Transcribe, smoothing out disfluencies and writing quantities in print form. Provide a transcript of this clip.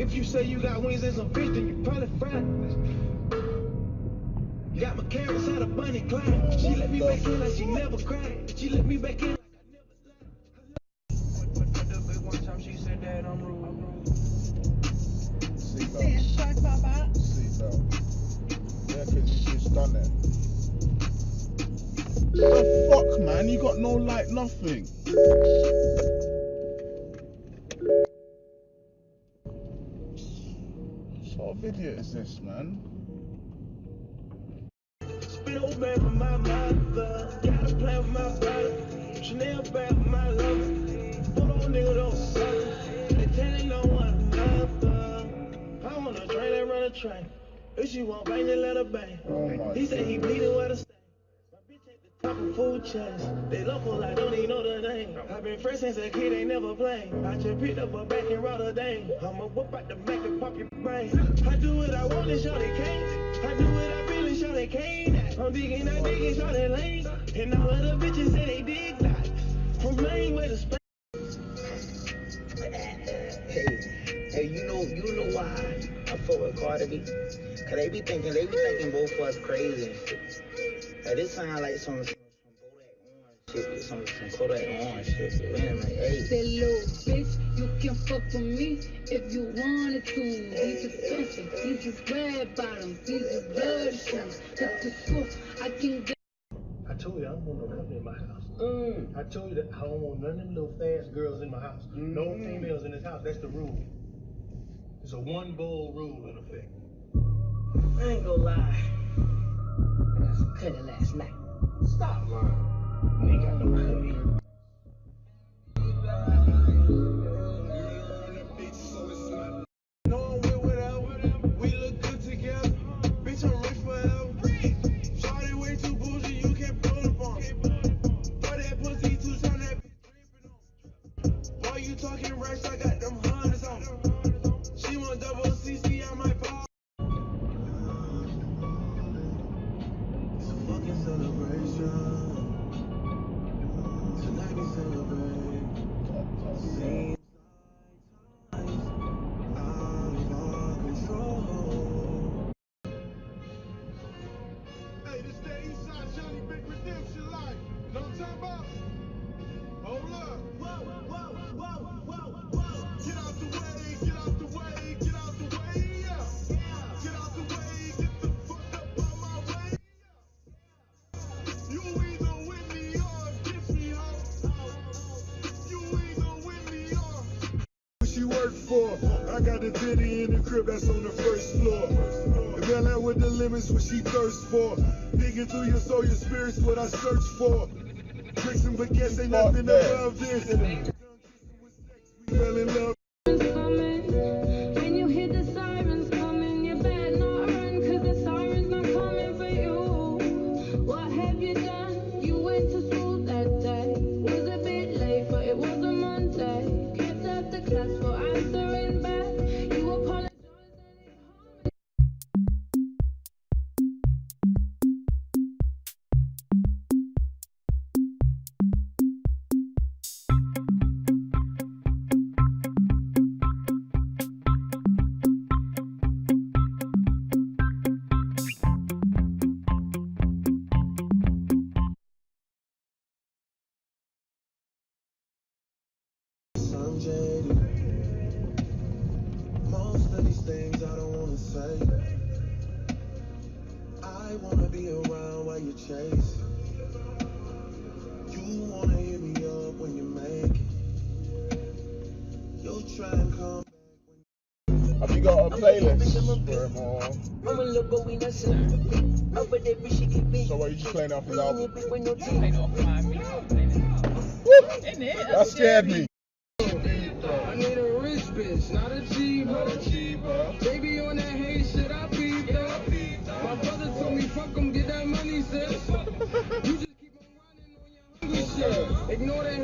If you say you got wings and some fish, then you probably fried. Got my carrots out of Bunny Clyde. She let me back in like she never cried. She let me back in like I never lied. One time she said that I'm rude. Seatbelt. Seatbelt. Yeah, because you just done it. What the fuck, man? You got no light, nothing. What sort of video is this, man? Spit old man for my mother. Got a plan for my brother. Chanel bag for my lover. Put on nigga don't suck. They telling no one another. I wanna train and run a train. If she want bang, then let her bang. He said he bleeding with a stain. My bitch ain't the top of food chains. They local, I don't even know the name. I been fresh since a kid, ain't never played. I just picked up a back in Rotterdam. I'ma whip out the Mac and pop your brain. I do what I want and show they can't. I do what I feel and show they can't. I'm digging, show they lane. And all of the bitches say they dig that. From Maine way to Spain. Hey, you know why I fuck with Cardi B? Cause they be thinking both of us crazy and shit. Like, this sound like some Bodak Orange shit, some Kodak Orange shit. Man, like, hey. That little bitch, you can fuck with me if you wanted to. These are fancy, these is red bottoms, these is blood shoes. Hit the scoop, I can get. I told you I don't want no company in my house. I told you that I don't want none of them little fast girls in my house. No females in this house. That's the rule. It's a one bowl rule in effect. I ain't gonna lie. I got some cutting last night. Stop lying. You ain't got no cutting. No, I'm with whatever. We look good together. Bitch, I'm rich forever. Shawty way too bougie, you can't pull up on me. For that pussy, too strong, that bitch dripping on. While you talking racks, I got them hundreds on. She want double CC, I might fall. It's a fucking celebration. Tonight we celebrate. Seems like time's out of our control. Hey, this that Eastside Johnny Big Redemption life. Know what I'm talking about? Hold up. Whoa. Get out the way, get out the way, get out the way, yeah. Get out the way, get the fuck up on my way. You either with me or against me, ho. You either with me or. What she work for? I got the ditty in the crib that's on the first floor. The girl out with the limits, what she thirst for. Digging through your soul, your spirit's what I search for. Drinks and baguettes ain't nothing above this. We fell in love. When you hear the sirens coming, you better not run, cause the sirens not coming for you. What have you done? You went to school that day. Was a bit late, but it was a Monday. Kept up the class for answering back. You apologized and I'm jaded. Most of these things I don't wanna say. I wanna be around while you chase. You wanna hit me up when you make it. You'll try and come back when. Have you got a playlist for him or? So what, you just playing off his album? That scared me. I need a rich bitch, not a cheaper. Baby on that hate shit, I peeped up. My brother told me fuck 'em, get that money, sis. You just keep on running on your hungry shit. Ignore that